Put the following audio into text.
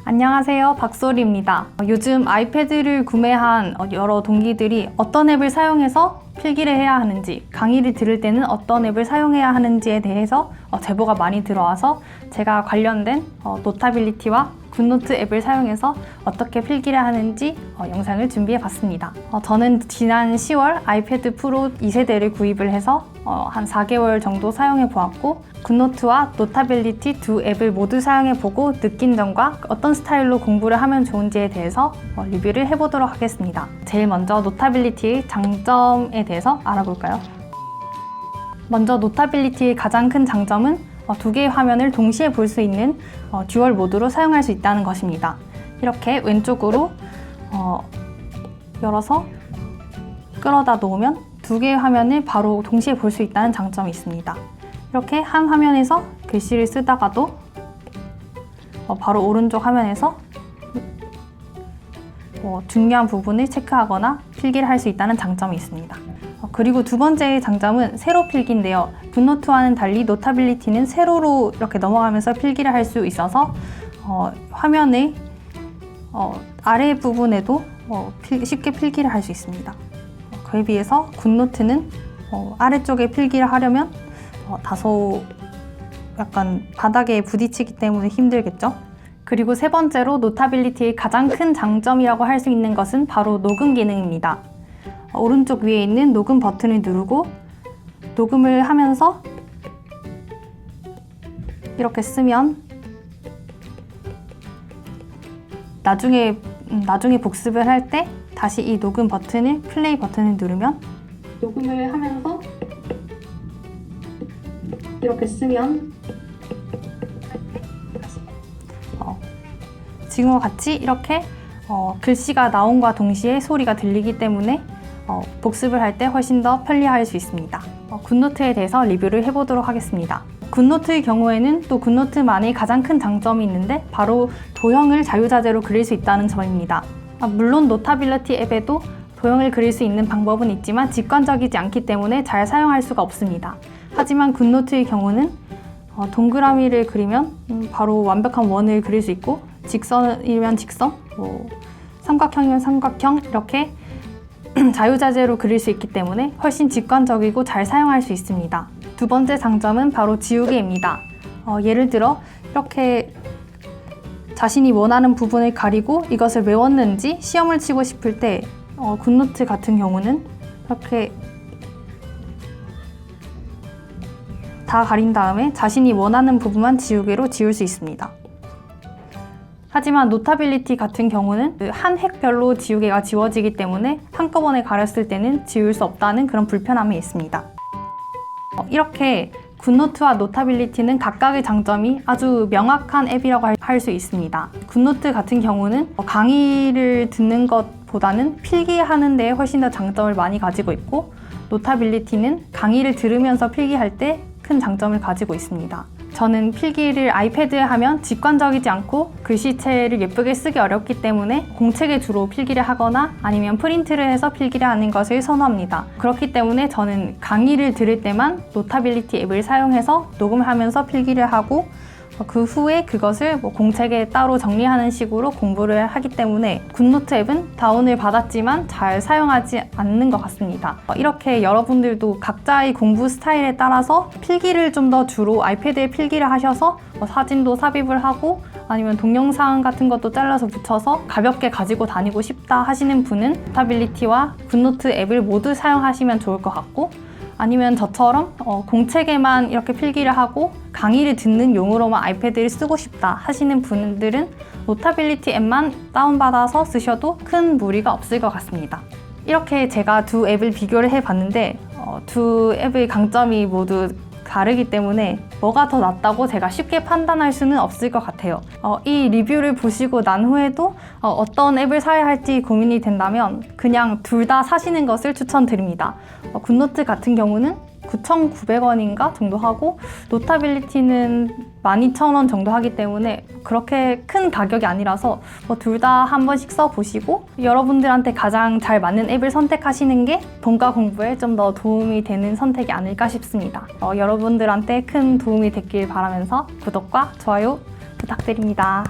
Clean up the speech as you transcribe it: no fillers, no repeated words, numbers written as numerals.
안녕하세요, 박소리입니다. 요즘 아이패드를 구매한 여러 동기들이 어떤 앱을 사용해서 필기를 해야 하는지, 강의를 들을 때는 어떤 앱을 사용해야 하는지에 대해서 제보가 많이 들어와서 제가 관련된 노타빌리티와 굿노트 앱을 사용해서 어떻게 필기를 하는지 영상을 준비해 봤습니다. 저는 지난 10월 아이패드 프로 2세대를 구입을 해서 한 4개월 정도 사용해 보았고, 굿노트와 노타빌리티 두 앱을 모두 사용해 보고 느낀 점과 어떤 스타일로 공부를 하면 좋은지에 대해서 리뷰를 해보도록 하겠습니다. 제일 먼저 노타빌리티의 장점에 대해서 알아볼까요? 먼저 노타빌리티의 가장 큰 장점은 두 개의 화면을 동시에 볼 수 있는 듀얼 모드로 사용할 수 있다는 것입니다. 이렇게 왼쪽으로 열어서 끌어다 놓으면 두 개의 화면을 바로 동시에 볼 수 있다는 장점이 있습니다. 이렇게 한 화면에서 글씨를 쓰다가도 바로 오른쪽 화면에서 중요한 부분을 체크하거나 필기를 할 수 있다는 장점이 있습니다. 그리고 두 번째 장점은 세로 필기인데요. 굿노트와는 달리 노타빌리티는 세로로 이렇게 넘어가면서 필기를 할 수 있어서 화면의 아래 부분에도 쉽게 필기를 할 수 있습니다. 그에 비해서 굿노트는 아래쪽에 필기를 하려면 다소 약간 바닥에 부딪히기 때문에 힘들겠죠? 그리고 세 번째로 노타빌리티의 가장 큰 장점이라고 할 수 있는 것은 바로 녹음 기능입니다. 오른쪽 위에 있는 녹음 버튼을 누르고 녹음을 하면서 이렇게 쓰면 나중에 복습을 할 때 다시 이 녹음 버튼을 플레이 버튼을 누르면 녹음을 하면서 이렇게 쓰면 지금과 같이 이렇게 글씨가 나옴과 동시에 소리가 들리기 때문에 복습을 할 때 훨씬 더 편리할 수 있습니다. 굿노트에 대해서 리뷰를 해보도록 하겠습니다. 굿노트의 경우에는 또 굿노트만의 가장 큰 장점이 있는데 바로 도형을 자유자재로 그릴 수 있다는 점입니다. 물론 노타빌리티 앱에도 도형을 그릴 수 있는 방법은 있지만 직관적이지 않기 때문에 잘 사용할 수가 없습니다. 하지만 굿노트의 경우는 동그라미를 그리면 바로 완벽한 원을 그릴 수 있고, 직선이면 직선, 삼각형이면 삼각형, 이렇게 자유자재로 그릴 수 있기 때문에 훨씬 직관적이고 잘 사용할 수 있습니다. 두 번째 장점은 바로 지우개입니다. 예를 들어 이렇게 자신이 원하는 부분을 가리고 이것을 외웠는지 시험을 치고 싶을 때 굿노트 같은 경우는 이렇게 다 가린 다음에 자신이 원하는 부분만 지우개로 지울 수 있습니다. 하지만 노타빌리티 같은 경우는 한 획별로 지우개가 지워지기 때문에 한꺼번에 가렸을 때는 지울 수 없다는 그런 불편함이 있습니다. 이렇게 굿노트와 노타빌리티는 각각의 장점이 아주 명확한 앱이라고 할 수 있습니다. 굿노트 같은 경우는 강의를 듣는 것보다는 필기하는 데 훨씬 더 장점을 많이 가지고 있고, 노타빌리티는 강의를 들으면서 필기할 때 큰 장점을 가지고 있습니다. 저는 필기를 아이패드에 하면 직관적이지 않고 글씨체를 예쁘게 쓰기 어렵기 때문에 공책에 주로 필기를 하거나 아니면 프린트를 해서 필기를 하는 것을 선호합니다. 그렇기 때문에 저는 강의를 들을 때만 노타빌리티 앱을 사용해서 녹음을 하면서 필기를 하고, 그 후에 그것을 공책에 따로 정리하는 식으로 공부를 하기 때문에 굿노트 앱은 다운을 받았지만 잘 사용하지 않는 것 같습니다. 이렇게 여러분들도 각자의 공부 스타일에 따라서 필기를 좀 더 주로 아이패드에 필기를 하셔서 사진도 삽입을 하고 아니면 동영상 같은 것도 잘라서 붙여서 가볍게 가지고 다니고 싶다 하시는 분은 노타빌리티와 굿노트 앱을 모두 사용하시면 좋을 것 같고, 아니면 저처럼 공책에만 이렇게 필기를 하고 강의를 듣는 용으로만 아이패드를 쓰고 싶다 하시는 분들은 노타빌리티 앱만 다운받아서 쓰셔도 큰 무리가 없을 것 같습니다. 이렇게 제가 두 앱을 비교를 해봤는데 두 앱의 강점이 모두 다르기 때문에 뭐가 더 낫다고 제가 쉽게 판단할 수는 없을 것 같아요. 이 리뷰를 보시고 난 후에도 어떤 앱을 사야 할지 고민이 된다면 그냥 둘 다 사시는 것을 추천드립니다. 굿노트 같은 경우는 9,900원인가 정도 하고 노타빌리티는 12,000원 정도 하기 때문에 그렇게 큰 가격이 아니라서 둘 다 한 번씩 써보시고 여러분들한테 가장 잘 맞는 앱을 선택하시는 게 본과 공부에 좀 더 도움이 되는 선택이 아닐까 싶습니다. 여러분들한테 큰 도움이 됐길 바라면서 구독과 좋아요 부탁드립니다.